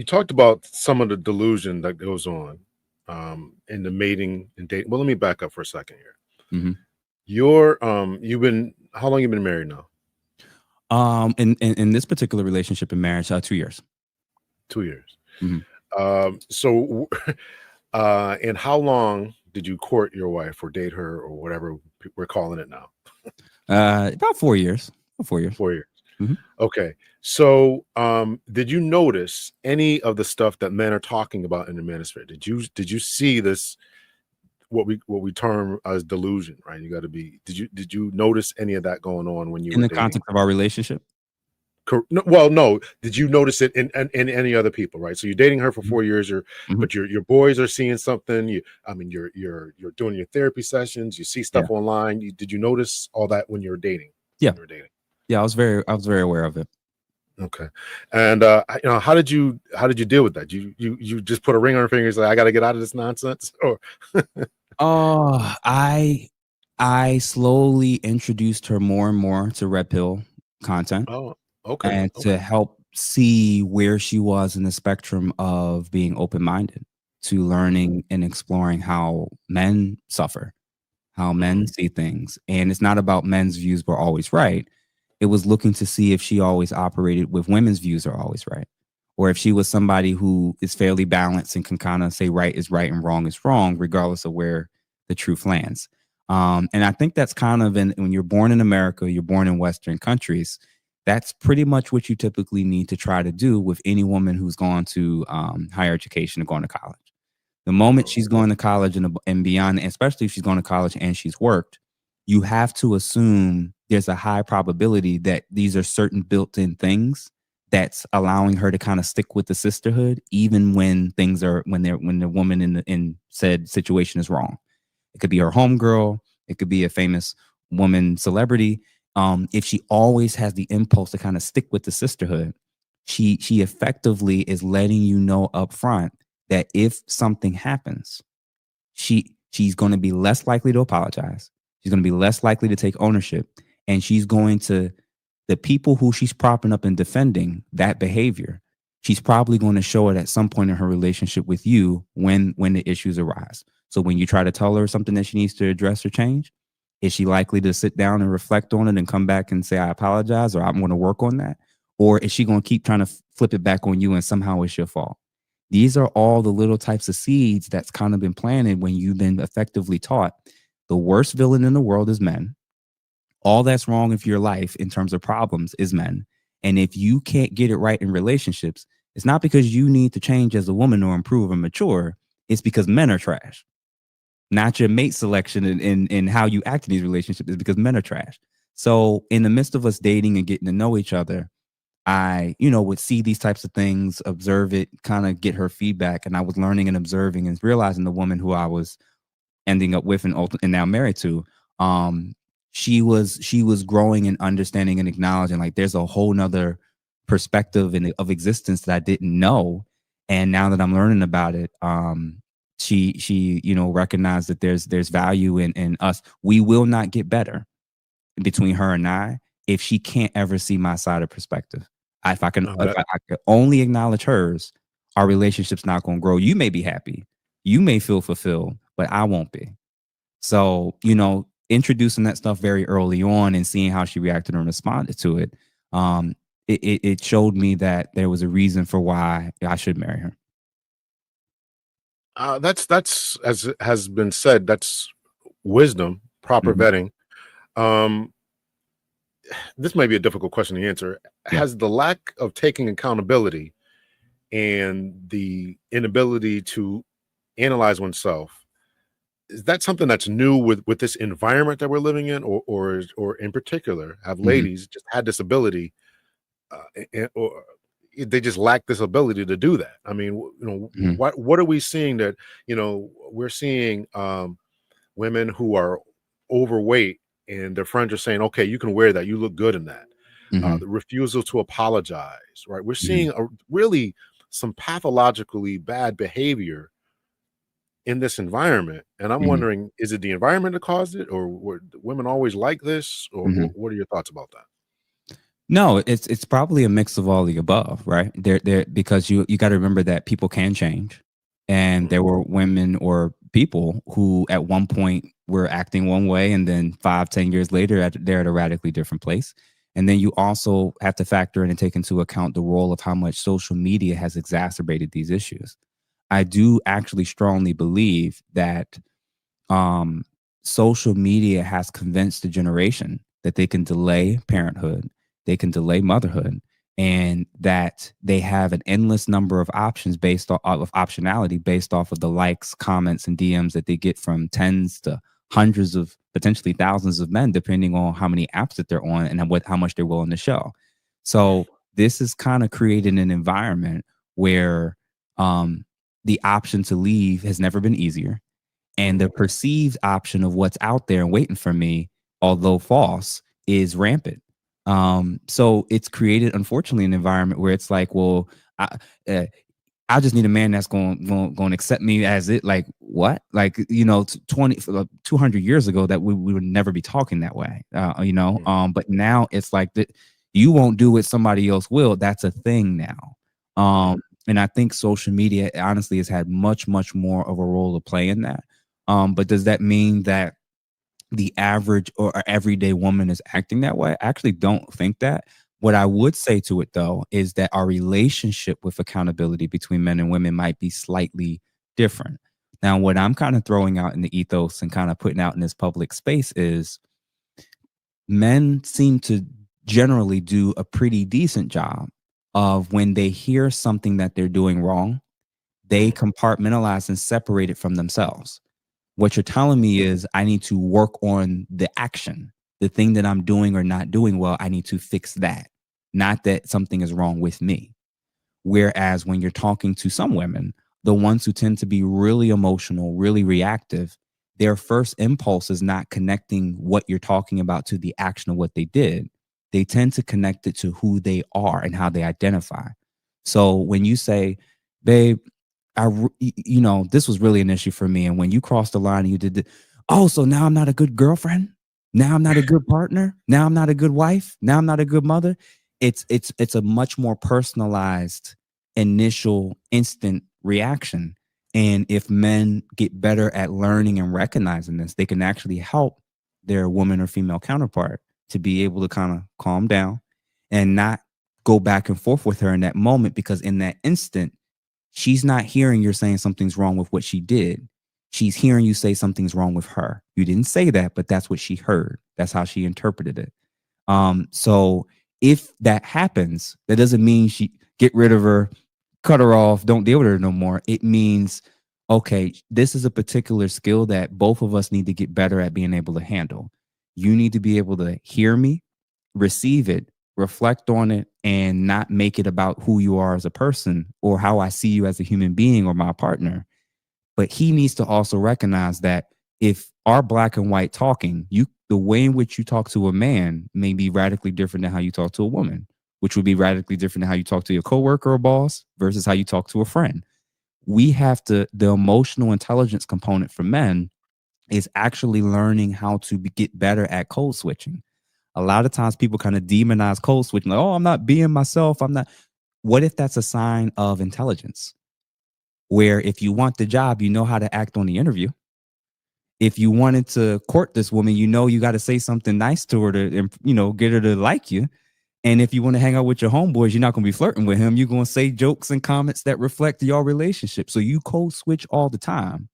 talked about some of the delusion that goes on in the mating and dating. Well, let me back up for a second here. Mhm. You've been how long you been married now? In this particular relationship and marriage, 2 years. 2 years. Mhm. So, and how long did you court your wife or date her or whatever we're calling it now? About 4 years. About 4 years. 4 years. Mhm. Okay. So, did you notice any of the stuff that men are talking about in the manosphere? Did you see this what we term as delusion, right? You got to be. Did you notice any of that going on when you In were the dating? context of our relationship. No, well, no. Did you notice it in any other people, right? So you're dating her for Mhm. 4 years, Mhm. but your boys are seeing something. I mean, you're doing your therapy sessions. You see Yeah. stuff online. Did you notice all that when you were dating? Yeah. When you were dating. Yeah. I was very aware of it. Okay. And how did you deal with that? You just put a ring on her finger and say, I got to get out of this nonsense? Or Oh, I slowly introduced her more and more to red pill content oh, okay, and to okay. help see where she was in the spectrum of being open-minded to learning and exploring how men suffer, how men Mhm. see things. And it's not about men's views were always right. It was looking to see if she always operated with women's views are always right. Or if she was somebody who is fairly balanced and can kind of say right is right and wrong is wrong, regardless of where the truth lands. And I think that's kind of when you're born in America, you're born in Western countries, that's pretty much what you typically need to try to do with any woman who's gone to higher education or going to college. The moment she's going to college and beyond, especially if she's going to college and she's worked, you have to assume there's a high probability that these are certain built-in things that's allowing her to kind of stick with the sisterhood, even when things are when the woman in said situation is wrong. It could be her homegirl. It could be a famous woman celebrity. If she always has the impulse to kind of stick with the sisterhood, she effectively is letting you know up front that if something happens, she's going to be less likely to apologize. She's going to be less likely to take ownership, and she's going to the people who she's propping up and defending that behavior. She's probably going to show it at some point in her relationship with you when the issues arise. So when you try to tell her something that she needs to address or change, is she likely to sit down and reflect on it and come back and say, I apologize, or I'm going to work on that? Or is she going to keep trying to flip it back on you and somehow it's your fault? These are all the little types of seeds that's kind of been planted when you've been effectively taught the worst villain in the world is men. All that's wrong with your life in terms of problems is men. And if you can't get it right in relationships, it's not because you need to change as a woman or improve or mature. It's because men are trash. Not your mate selection and how you act in these relationships is because men are trash. So in the midst of us dating and getting to know each other, I, would see these types of things, observe it, kind of get her feedback. And I was learning and observing and realizing the woman who I was ending up with and now married to, um, she was growing and understanding and acknowledging like there's a whole nother perspective of existence that I didn't know. And now that I'm learning about it, she recognized that there's value in us. We will not get better between her and I if she can't ever see my side of perspective. If I can, Oh, if that I could only acknowledge hers, our relationship's not going to grow. You may be happy, you may feel fulfilled, but I won't be. So, introducing that stuff very early on and seeing how she reacted and responded to it, it showed me that there was a reason for why I should marry her. that's as has been said. That's wisdom, proper Mhm. vetting. Um, this may be a difficult question to answer. Yeah. Has the lack of taking accountability and the inability to analyze oneself, is that something that's new with this environment that we're living in, or in particular have Mhm. ladies just had this ability, or they just lack this ability to do that? I mean, Mhm. what are we seeing that we're seeing women who are overweight and their friends are saying, okay, you can wear that, you look good in that. Mhm. The refusal to apologize, right? We're Mhm. seeing a really some pathologically bad behavior in this environment, and I'm Mhm. wondering, is it the environment that caused it, or were women always like this, or Mhm. what are your thoughts about that? No, it's probably a mix of all the above, right? There because you got to remember that people can change, and there Mhm. were women or people who at one point were acting one way, and then 5, 10 years later, they're at a radically different place. And then you also have to factor in and take into account the role of how much social media has exacerbated these issues. I do actually strongly believe that um, social media has convinced the generation that they can delay parenthood, they can delay motherhood, and that they have an endless number of options based off of optionality based off of the likes, comments, and DMs that they get from tens to hundreds of potentially thousands of men, depending on how many apps that they're on and how much they're willing to show. So this is kind of creating an environment where um, the option to leave has never been easier, and the Mhm. perceived option of what's out there and waiting for me, although false, is rampant. So it's created, unfortunately, an environment where it's like, well, I, uh, I just need a man that's going to accept me as it. Like what? Like 200 years ago, that we would never be talking that way. Mhm. But now it's like that you won't do what somebody else will. That's a thing now. Mhm. And I think social media honestly has had much more of a role to play in that. But does that mean that the average or everyday woman is acting that way? I actually don't think that. What I would say to it though is that our relationship with accountability between men and women might be slightly different. Now, what I'm kind of throwing out in the ethos and kind of putting out in this public space is men seem to generally do a pretty decent job of when they hear something that they're doing wrong, they Mhm. compartmentalize and separate it from themselves. What you're telling me is I need to work on the action, the thing that I'm doing or not doing well. I need to fix that, not that something is wrong with me. Whereas when you're talking to some women, the ones who tend to be really emotional, really reactive, their first impulse is not connecting what you're talking about to the action of what they did. They tend to connect it to who they are and how they identify. So when you say, babe, this was really an issue for me. And when you crossed the line and you did oh, so now I'm not a good girlfriend. Now I'm not a good partner. Now I'm not a good wife. Now I'm not a good mother. It's a much more personalized initial instant reaction. And if men get better at learning and recognizing this, they can actually help their woman or female counterpart to be able to kind of calm down and not go back and forth with her in that moment, because in that instant she's not hearing you're saying something's wrong with what she did. She's hearing you say something's wrong with her. You didn't say that, but that's what she heard. That's how she interpreted it. So if that happens, that doesn't mean she get rid of her, cut her off, don't deal with her no more. It means, okay, this is a particular skill that both of us need to get better at being able to handle. You need to be able to hear me, receive it, reflect on it, and not make it about who you are as a person or how I see you as a human being or my partner. But he needs to also recognize that if our black and white talking, the way in which you talk to a man may be radically different than how you talk to a woman, which would be radically different than how you talk to your coworker or boss versus how you talk to a friend. We have to, the emotional intelligence component for men is actually learning how to get better at code switching. A lot of times people kind of demonize code switching, like, oh, I'm not being myself. I'm not. What if that's a sign of intelligence? Where if you want the job, you know how to act on the interview. If you wanted to court this woman, you got to say something nice to her to, get her to like you. And if you want to hang out with your homeboys, you're not going to be flirting with him. You're going to say jokes and comments that reflect your relationship. So you code switch all the time.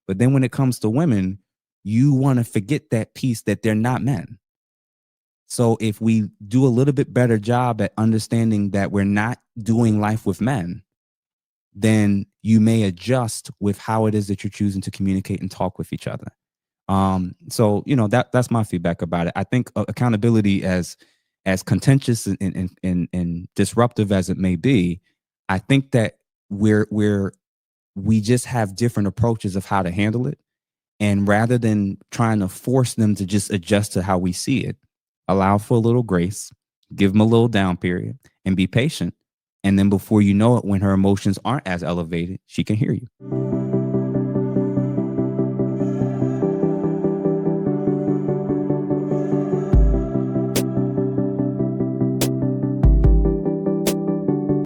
But then when it comes to women, you want to forget that piece that they're not men. So if we do a little bit better job at understanding that we're not doing life with men, then you may adjust with how it is that you're choosing to communicate and talk with each other. So that's my feedback about it. I think accountability, as contentious and disruptive as it may be, I think that we just have different approaches of how to handle it. And rather than trying to force them to just adjust to how we see it, allow for a little grace, give them a little down period, and be patient. And then before you know it, when her emotions aren't as elevated, she can hear you.